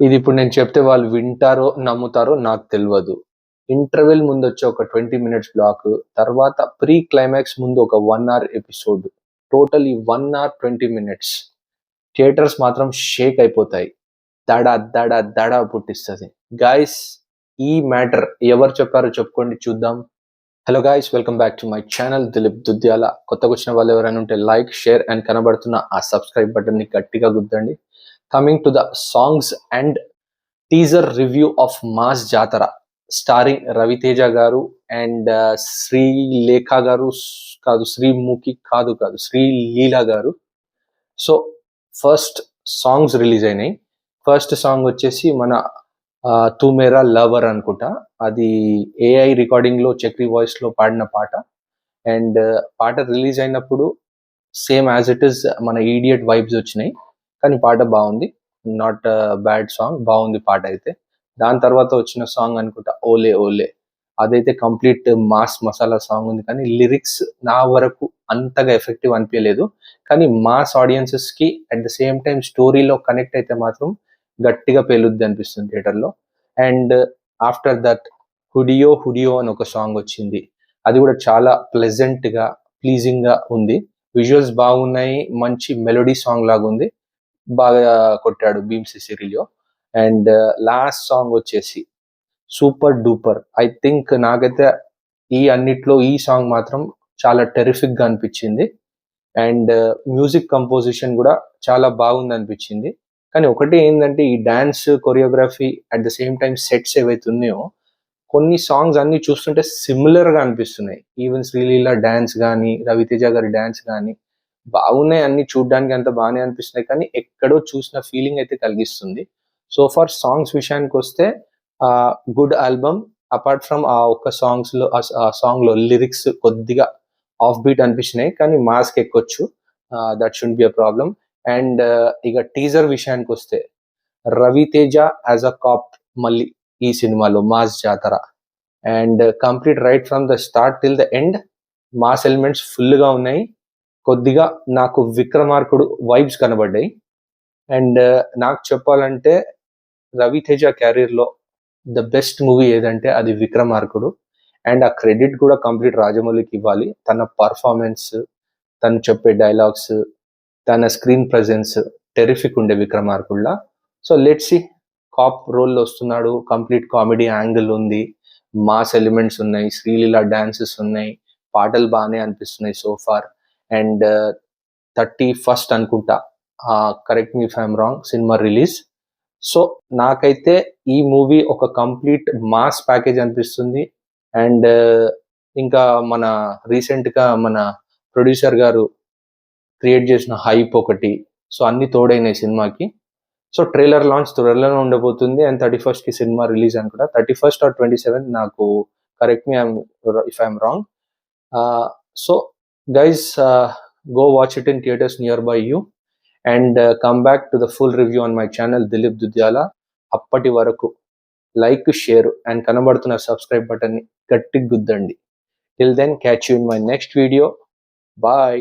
ఇది ఇప్పుడు నేను చెప్తే వాళ్ళు వింటారో, నమ్ముతారో నాకు తెలవదు. ఇంటర్వెల్ ముందొచ్చే ఒక 20 మినిట్స్ బ్లాక్, తర్వాత ప్రీ క్లైమాక్స్ ముందు ఒక 1 hour episode. Totally 1 hour 20 minutes. Theatres మాత్రం షేక్ అయిపోతాయి. దడ దడ దడ పుట్టిస్తది. గైస్, ఈ మ్యాటర్ ఎవరు చెప్పారో చెప్పుకోండి చూద్దాం. Hello guys, welcome back to my channel Dilip Dudyala. కొత్తగా వచ్చిన వాళ్ళు ఎవరైనా ఉంటే లైక్, షేర్ అండ్ కనబడుతున్న ఆ సబ్స్క్రైబ్ బటన్ ని గట్టిగా గుద్దండి. Coming to the songs and teaser review of Mass Jathara starring Ravi Teja garu and Sreelekha garu, కాదు శ్రీముఖి, కాదు Sreeleela garu. So first songs release అయినాయి. ఫస్ట్ సాంగ్ వచ్చేసి మన తూ మేరా లవర్ అనుకుంటా. అది ఏఐ రికార్డింగ్ లో చక్రి వాయిస్ లో పాడిన పాట. అండ్ పాట రిలీజ్ అయినప్పుడు సేమ్ యాజ్ ఇట్ ఇస్ మన ఈడియట్ వైబ్స్ వచ్చినాయి, కానీ పాట బాగుంది. నాట్ బ్యాడ్ సాంగ్, బాగుంది పాట అయితే. దాని తర్వాత వచ్చిన సాంగ్ అనుకుంటా ఓలే ఓలే. అదైతే కంప్లీట్ మాస్ మసాలా సాంగ్ ఉంది, కానీ లిరిక్స్ నా వరకు అంతగా ఎఫెక్టివ్ అనిపించలేదు. కానీ మాస్ ఆడియన్సెస్ కి అట్ ద సేమ్ టైం స్టోరీలో కనెక్ట్ అయితే మాత్రం గట్టిగా పేలుద్ది అనిపిస్తుంది థియేటర్లో. And after that Hudiyo Hudiyo అని ఒక సాంగ్ వచ్చింది. అది కూడా చాలా ప్లెజెంట్ గా, ప్లీజింగ్ గా ఉంది. విజువల్స్ బాగున్నాయి, మంచి మెలోడీ సాంగ్ లాగా ఉంది. బాగా కొట్టాడు భీమ్స్ సిరిలియో. అండ్ లాస్ట్ సాంగ్ వచ్చేసి సూపర్ డూపర్. ఐ థింక్ నాకైతే ఈ అన్నిట్లో ఈ సాంగ్ మాత్రం చాలా టెరిఫిక్ గా అనిపించింది. అండ్ మ్యూజిక్ కంపోజిషన్ కూడా చాలా బాగుంది అనిపించింది. కానీ ఒకటి ఏంటంటే, ఈ dance choreography at the same time sets ఏవైతే ఉన్నాయో, కొన్ని సాంగ్స్ అన్ని చూస్తుంటే సిమిలర్ గా అనిపిస్తున్నాయి. ఈవెన్ శ్రీలీల డాన్స్ కానీ, రవితేజ గారి డాన్స్ కానీ బాగున్నాయి. అన్ని చూడడానికి అంత బాగానే అనిపిస్తున్నాయి, కానీ ఎక్కడో చూసిన ఫీలింగ్ అయితే కలిగిస్తుంది. సో ఫార్ సాంగ్స్ విషయానికి వస్తే గుడ్ ఆల్బమ్. అపార్ట్ ఫ్రమ్ ఆ ఒక్క ఆ సాంగ్ లో లిరిక్స్ కొద్దిగా ఆఫ్ బీట్ అనిపించినాయి, కానీ మాస్క్ ఎక్కొచ్చు. That should be a problem. And ఇక టీజర్ విషయానికి వస్తే రవితేజ యాజ్ అ కాప్ మళ్ళీ ఈ సినిమాలో మాస్ జాతర. And complete right from the start till the end mass elements full గా ఉన్నాయి. కొద్దిగా నాకు విక్రమార్కుడు వైబ్స్ కనబడ్డాయి. అండ్ నాకు చెప్పాలంటే రవితేజ క్యారియర్ లో ద బెస్ట్ మూవీ ఏదంటే అది విక్రమార్కుడు. అండ్ ఆ క్రెడిట్ కూడా కంప్లీట్ రాజమౌళికి ఇవ్వాలి. తన పర్ఫార్మెన్స్, తను చెప్పే డైలాగ్స్, తన స్క్రీన్ ప్రెజెన్స్ టెరిఫిక్ ఉండే విక్రమార్కుల్లా. So let's see, cop role వస్తున్నాడు, కంప్లీట్ కామెడీ యాంగిల్ ఉంది, మాస్ ఎలిమెంట్స్ ఉన్నాయి, శ్రీలీల డాన్సెస్ ఉన్నాయి, పాటలు బాగానే అనిపిస్తున్నాయి సో ఫార్. అండ్ 31st అనుకుంటా, correct me if I'm wrong, cinema release. So నాకైతే ఈ మూవీ ఒక కంప్లీట్ మాస్ ప్యాకేజ్ అనిపిస్తుంది. అండ్ ఇంకా మన రీసెంట్ గా మన ప్రొడ్యూసర్ గారు క్రియేట్ చేసిన హైప్ ఒకటి, సో అన్ని తోడైనాయి సినిమాకి. సో ట్రైలర్ లాంచ్ త్వరలోనే ఉండబోతుంది. అండ్ 31st కి సినిమా రిలీజ్ అనుకుంటా. 31st or 27th, నాకు correct me if I'm wrong. So guys, go watch it in theaters nearby you and come back to the full review on my channel Dilip Dudyala. అప్పటి వరకు like, share and కనబడుతున్న subscribe button ని గట్టిగా గుద్దండి. Till then, catch you in my next video. Bye.